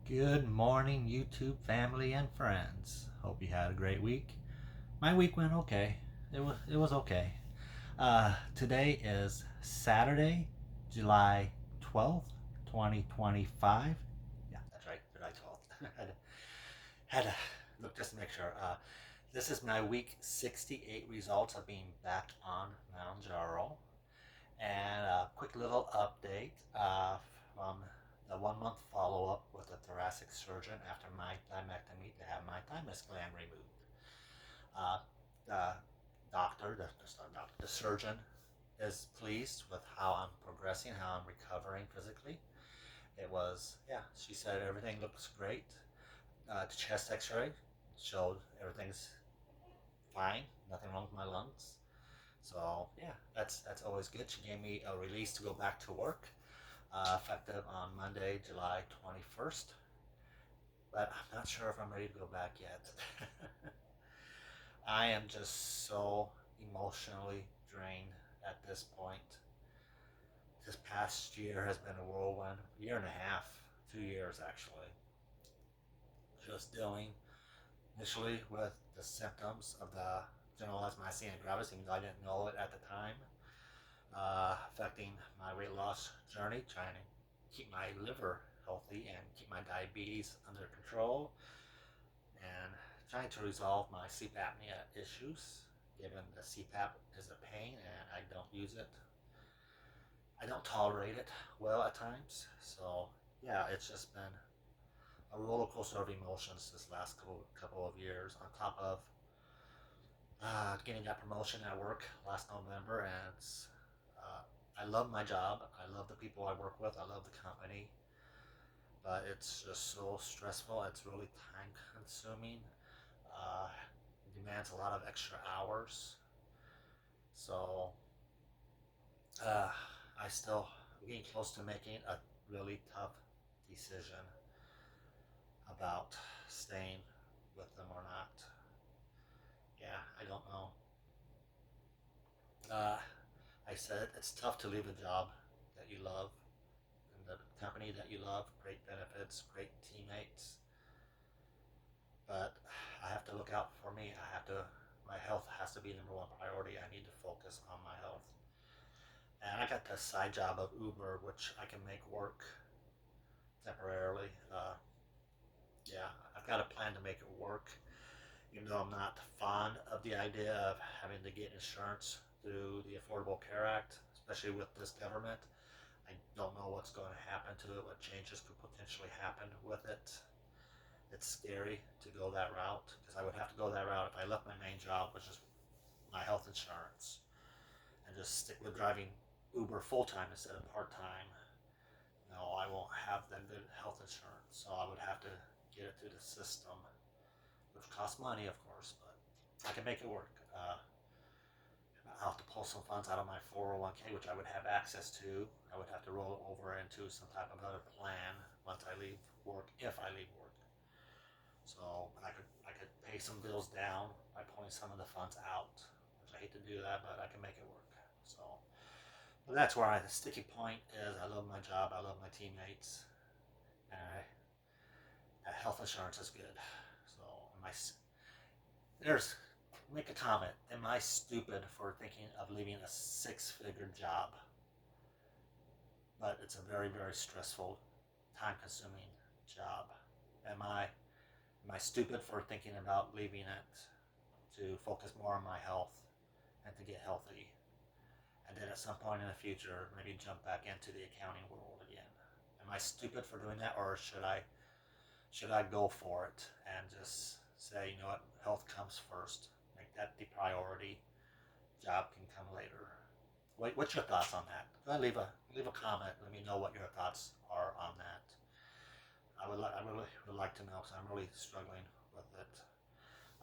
Good morning, YouTube family and friends. Hope you had a great week. My week went okay. It was okay. Today is Saturday, July 12th, 2025. Yeah, that's right, July 12th. had to look just to make sure. This is my week 68 results of being back on Mounjaro. And a quick little update from the 1 month follow up with a thoracic surgeon after my thymectomy to have my thymus gland removed. The doctor, the surgeon, is pleased with how I'm progressing, how I'm recovering physically. It was, yeah, she said everything looks great. The chest x ray showed everything's fine, nothing wrong with my lungs. So yeah, that's always good. She gave me a release to go back to work, effective on Monday, July 21st. But I'm not sure if I'm ready to go back yet. I am just so emotionally drained at this point. This past year has been a whirlwind, year and a half, 2 years actually. Just dealing initially with the symptoms of the generalized myasthenia gravis, even though I didn't know it at the time. Affecting my weight loss journey, trying to keep my liver healthy and keep my diabetes under control, and trying to resolve my sleep apnea issues, given the CPAP is a pain and I don't use it. I don't tolerate it well at times. So, yeah, it's just been a roller coaster of emotions this last couple of years, on top of getting that promotion at work last November. And I love my job. I love the people I work with. I love the company. But it's just so stressful. It's really time consuming. It demands a lot of extra hours. So uh, I still am getting close to making a really tough decision about staying with them or not. Yeah, I don't know. Uh, I said it's tough to leave a job that you love and the company that you love, great benefits, great teammates. But I have to look out for me. My health has to be number one priority. I need to focus on my health. And I got the side job of Uber, which I can make work temporarily. Yeah, I've got a plan to make it work. Even though I'm not fond of the idea of having to get insurance through the Affordable Care Act, especially with this government. I don't know what's going to happen to it, what changes could potentially happen with it. It's scary to go that route because I would have to go that route if I left my main job, which is my health insurance, and just stick with driving Uber full time instead of part time. No, I won't have that good health insurance, so I would have to get it through the system, which costs money, of course, but I can make it work. I'll have to pull some funds out of my 401k, which I would have access to. I would have to roll it over into some type of other plan once I leave work, if I leave work. So I could pay some bills down by pulling some of the funds out, which I hate to do that, but I can make it work. So, but that's where the sticky point is. I love my job. I love my teammates, and health insurance is good. So, there's make a comment. Am I stupid for thinking of leaving a six-figure job? But it's a very, very stressful, time-consuming job. Am I stupid for thinking about leaving it to focus more on my health and to get healthy, and then at some point in the future maybe jump back into the accounting world again? Am I stupid for doing that, or should I go for it and just say, you know what, health comes first, make that the priority, job can come later? What's your thoughts on that? Go ahead, leave a comment. Let me know what your thoughts are on that. I really would like to know because I'm really struggling with it.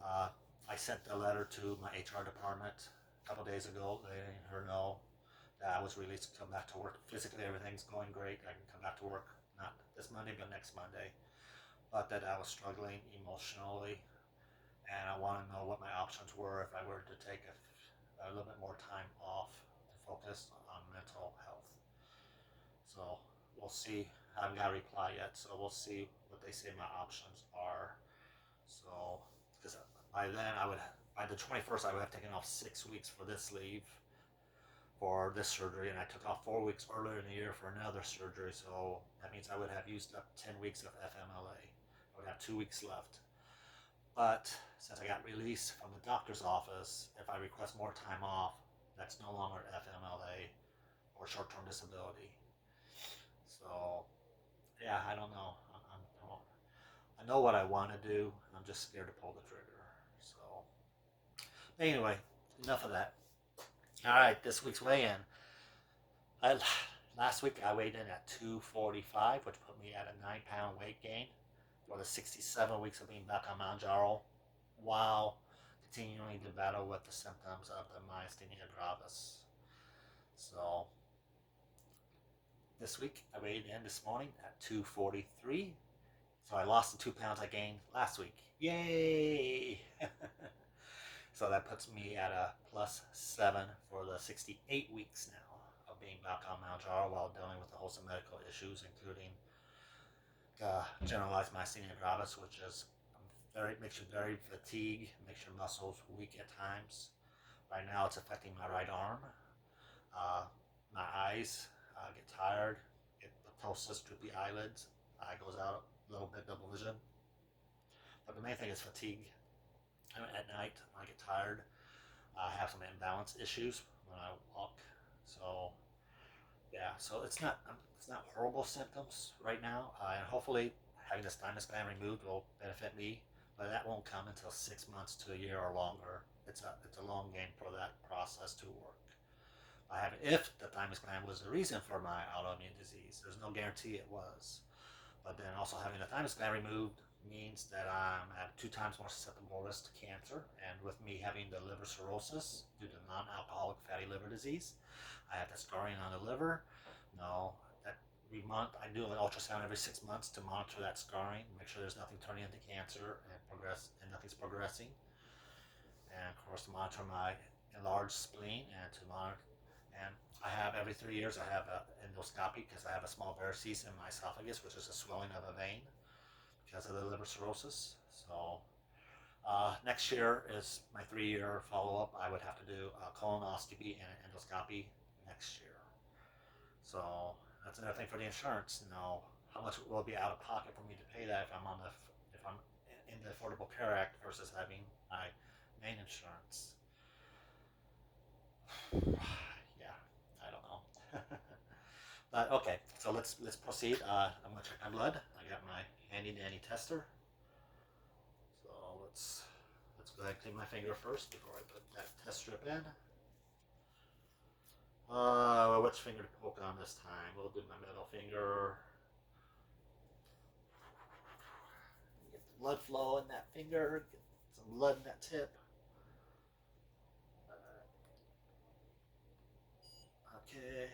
Uh, I sent a letter to my HR department a couple days ago, letting her know that I was released to come back to work. Physically, everything's going great. I can come back to work, not this Monday, but next Monday. But that I was struggling emotionally, and I want to know what my options were if I were to take a little bit more time off to focus on mental health. So we'll see I haven't got a reply yet, so we'll see what they say my options are. So, because by then by the 21st, I would have taken off 6 weeks for this leave for this surgery, and I took off 4 weeks earlier in the year for another surgery. So that means I would have used up 10 weeks of FMLA. I would have 2 weeks left. But since I got released from the doctor's office, if I request more time off, that's no longer FMLA or short-term disability. So yeah, I don't know. I know what I want to do. I'm just scared to pull the trigger. So anyway, enough of that. All right, this week's weigh-in. Last week I weighed in at 245, which put me at a 9-pound weight gain for the 67 weeks of being back on Mounjaro, while continuing to battle with the symptoms of the myasthenia gravis. So this week I weighed in this morning at 243. So I lost the 2 pounds I gained last week. Yay! So that puts me at a +7 for the 68 weeks now of being back on Mounjaro while dealing with a host of medical issues, including generalized myasthenia gravis, which is makes you very fatigued, makes your muscles weak at times. Right now, it's affecting my right arm. My eyes get tired, get ptosis, droopy eyelids. Eye goes out a little bit, double vision. But the main thing is fatigue. At night, I get tired. I have some imbalance issues when I walk. So yeah, so it's not horrible symptoms right now, and hopefully having this thymus gland removed will benefit me, but that won't come until 6 months to a year or longer. It's a long game for that process to work. If the thymus gland was the reason for my autoimmune disease, there's no guarantee it was. But then also having the thymus gland removed means that I'm at 2 times more susceptible risk to cancer, and with me having the liver cirrhosis due to non-alcoholic fatty liver disease, I have the scarring on the liver. No, every month I do an ultrasound every 6 months to monitor that scarring, make sure there's nothing turning into cancer and nothing's progressing, and of course to monitor my enlarged spleen and to monitor. And I have every 3 years I have an endoscopy because I have a small varices in my esophagus, which is a swelling of a vein because of the liver cirrhosis. So next year is my 3-year follow-up. I would have to do a colonoscopy and an endoscopy next year. So that's another thing for the insurance. How much will it be out of pocket for me to pay that if I'm in the Affordable Care Act versus having my main insurance? Yeah, I don't know. But okay, so let's proceed. I'm gonna check my blood. I got my handy dandy tester. So let's go ahead and clean my finger first before I put that test strip in. Which finger to poke on this time? We'll do my middle finger. Get the blood flow in that finger. Get some blood in that tip. Okay.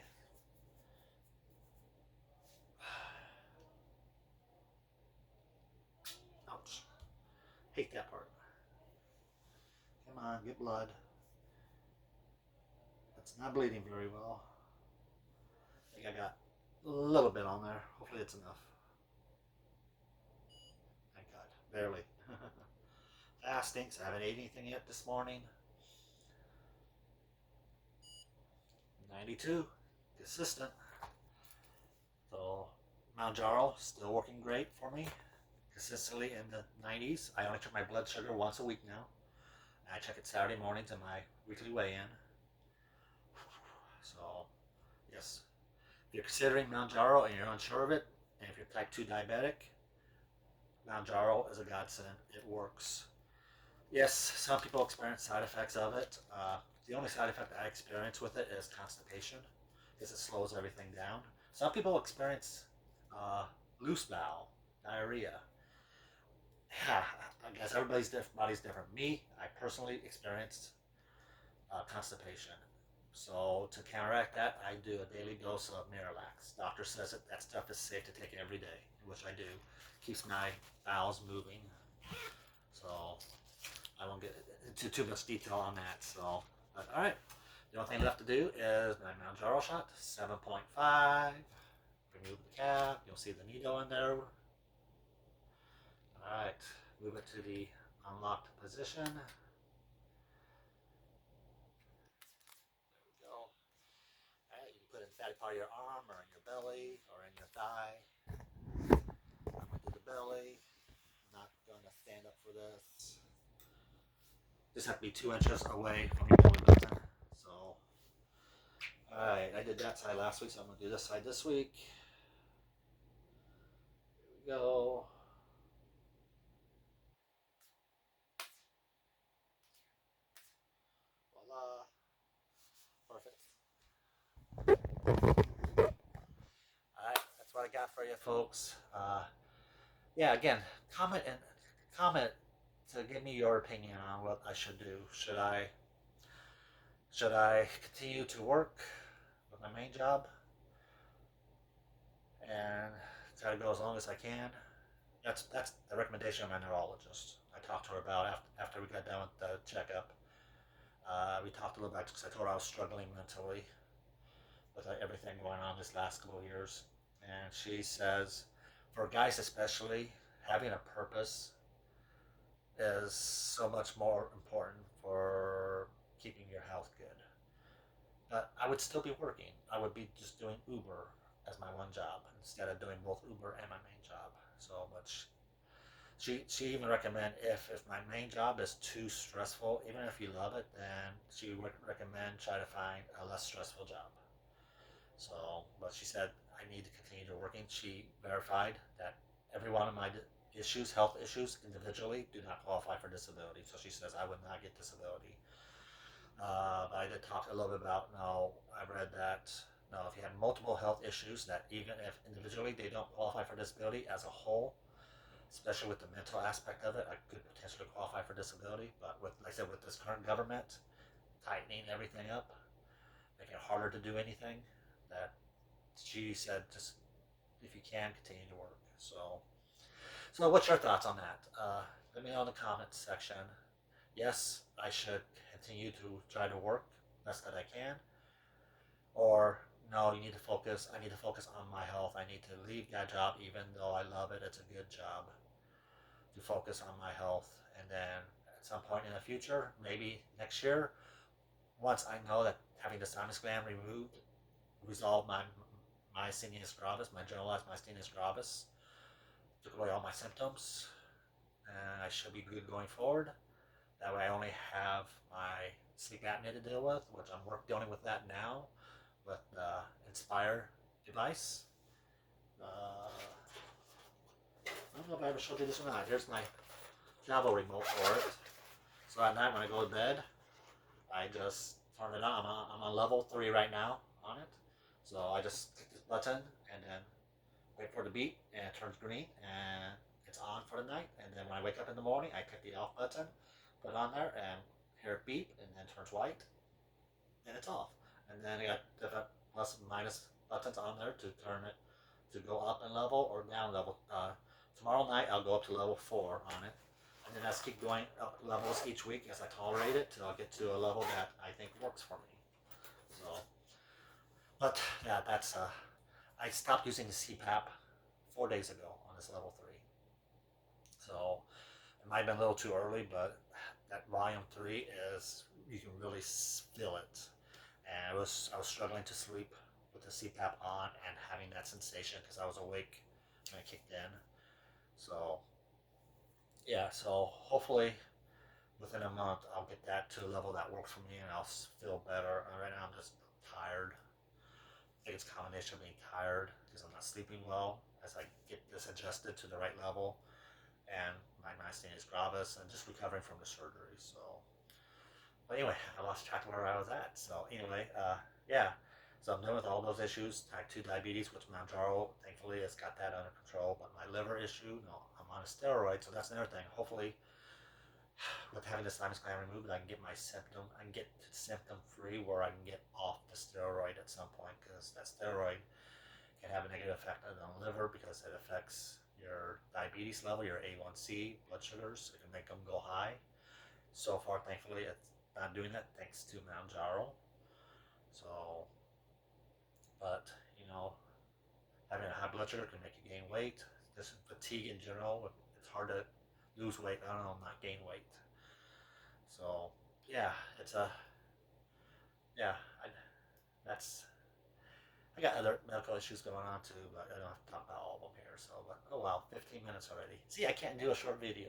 Ouch. Hate that part. Come on, get blood. It's not bleeding very well. I think I got a little bit on there. Hopefully it's enough. Thank God. Barely. Fasting, so I haven't ate anything yet this morning. 92. Consistent. So Mounjaro still working great for me. Consistently in the 90s. I only check my blood sugar once a week now. I check it Saturday mornings in my weekly weigh-in. So, yes. If you're considering Mounjaro and you're unsure of it, and if you're type 2 diabetic, Mounjaro is a godsend. It works. Yes, some people experience side effects of it. The only side effect I experience with it is constipation, because it slows everything down. Some people experience loose bowel, diarrhea. Yeah, I guess everybody's body's different. Me, I personally experienced constipation. So to counteract that, I do a daily dose of Miralax. Doctor says that stuff is safe to take every day, which I do. Keeps my bowels moving. So I won't get into too much detail on that. So, all right. The only thing left to do is my Mounjaro shot, 7.5. remove the cap. You'll see the needle in there. Alright, move it to the unlocked position. There we go. Alright, you can put it in the fatty part of your arm or in your belly or in your thigh. I'm going to do the belly. I'm not going to stand up for this. Just have to be 2 inches away from your belly button. So, alright, I did that side last week, so I'm going to do this side this week. Here we go. Voila. Perfect. Alright, that's what I got for you folks. Yeah, again, comment to give me your opinion on what I should do. Should I continue to work with my main job and try to go as long as I can? That's the recommendation of my neurologist. I talked to her about after we got done with the checkup. We talked a little bit because I told her I was struggling mentally with everything going on this last couple of years, and she says, for guys especially, having a purpose is so much more important for keeping your health good. But I would still be working. I would be just doing Uber as my one job instead of doing both Uber and my main job. So much. She even recommend if my main job is too stressful, even if you love it, then she would recommend try to find a less stressful job. So, but she said I need to continue to working. She verified that every one of my issues, health issues, individually, do not qualify for disability. So she says I would not get disability. I did talk a little bit about, no, I read that, no, if you have multiple health issues, that even if individually they don't qualify for disability, as a whole, especially with the mental aspect of it, I could potentially qualify for disability. But with, like I said, with this current government tightening everything up, making it harder to do anything, that she said just if you can continue to work. So what's your thoughts on that? Let me know in the comments section. Yes, I should continue to try to work best that I can, or no, you need to focus. I need to focus on my health. I need to leave that job, even though I love it. It's a good job, to focus on my health, and then at some point in the future, maybe next year, once I know that having the sinus gland removed resolved my myasthenia gravis, my generalized myasthenia gravis, took away all my symptoms, and I should be good going forward. That way I only have my sleep apnea to deal with, which I'm dealing with that now with the Inspire device. I don't know if I ever showed you this or not. Here's my travel remote for it. So at night when I go to bed, I just turn it on. I'm on level 3 right now on it. So I just click this button and then wait for the beep, and it turns green and it's on for the night. And then when I wake up in the morning, I click the off button, put it on there, and hear it beep, and then turns white, and it's off. And then I got different plus and minus buttons on there to turn it to go up in level or down level. Tomorrow night I'll go up to level 4 on it, and then I'll keep going up levels each week as I tolerate it till I get to a level that I think works for me. So, but yeah, that's I stopped using the CPAP 4 days ago on this level 3. So it might have been a little too early, but that volume 3 is, you can really feel it. And I was struggling to sleep with the CPAP on and having that sensation because I was awake when it kicked in. So yeah, so hopefully within a month I'll get that to a level that works for me and I'll feel better. Right now I'm just tired. I think it's a combination of being tired because I'm not sleeping well as I get this adjusted to the right level, and my myasthenia gravis, and just recovering from the surgery. So, but anyway, I lost track of where I was at. So anyway, yeah. So I'm done with all those issues. Type 2 diabetes, which Mounjaro, thankfully, has got that under control. But my liver issue, no, I'm on a steroid, so that's another thing. Hopefully, with having the sinus gland removed, I can get symptom free, where I can get off the steroid at some point, because that steroid can have a negative effect on the liver because it affects your diabetes level, your A1C, blood sugars. It can make them go high. So far, thankfully, it's not doing that thanks to Mounjaro. So, but Having a high blood sugar can make you gain weight. Just fatigue in general. It's hard to lose weight. I don't know, not gain weight. So yeah, it's a yeah. I, that's I got other medical issues going on too, but I don't have to talk about all of them here. So, but oh wow, 15 minutes already. See, I can't do a short video.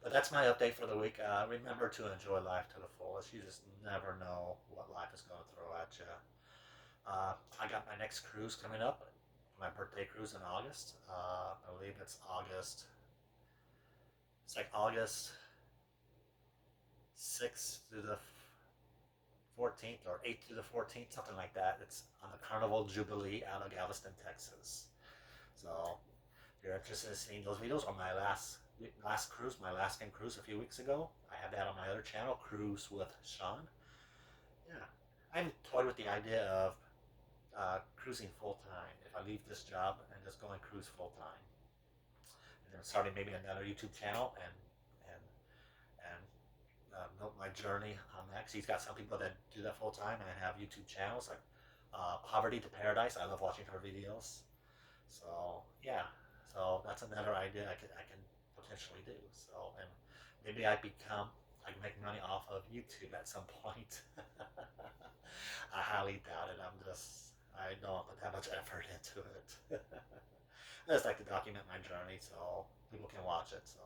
But that's my update for the week. Remember to enjoy life to the fullest. You just never know what life is going to throw at you. I got my next cruise coming up, my birthday cruise in August. I believe it's August. It's like August 6th to the 14th or 8th to the 14th, something like that. It's on the Carnival Jubilee out of Galveston, Texas. So if you're interested in seeing those videos on my last cruise, my Alaskan cruise a few weeks ago, I have that on my other channel, Cruise with Sean. Yeah, I'm toyed with the idea of cruising full time. If I leave this job and just go and cruise full time, and then starting maybe another YouTube channel and note my journey on that. Cause he's got some people that do that full time and have YouTube channels like Poverty to Paradise. I love watching her videos. So yeah, so that's another idea I can potentially do. So and maybe I can make money off of YouTube at some point. I highly doubt it. I don't put that much effort into it. I just like to document my journey so people can watch it. So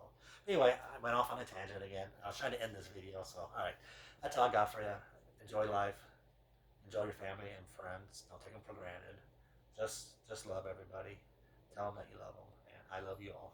anyway, I went off on a tangent again. I was trying to end this video. So all right, that's all I got for you. Enjoy life. Enjoy your family and friends. Don't take them for granted. Just love everybody. Tell them that you love them, and I love you all.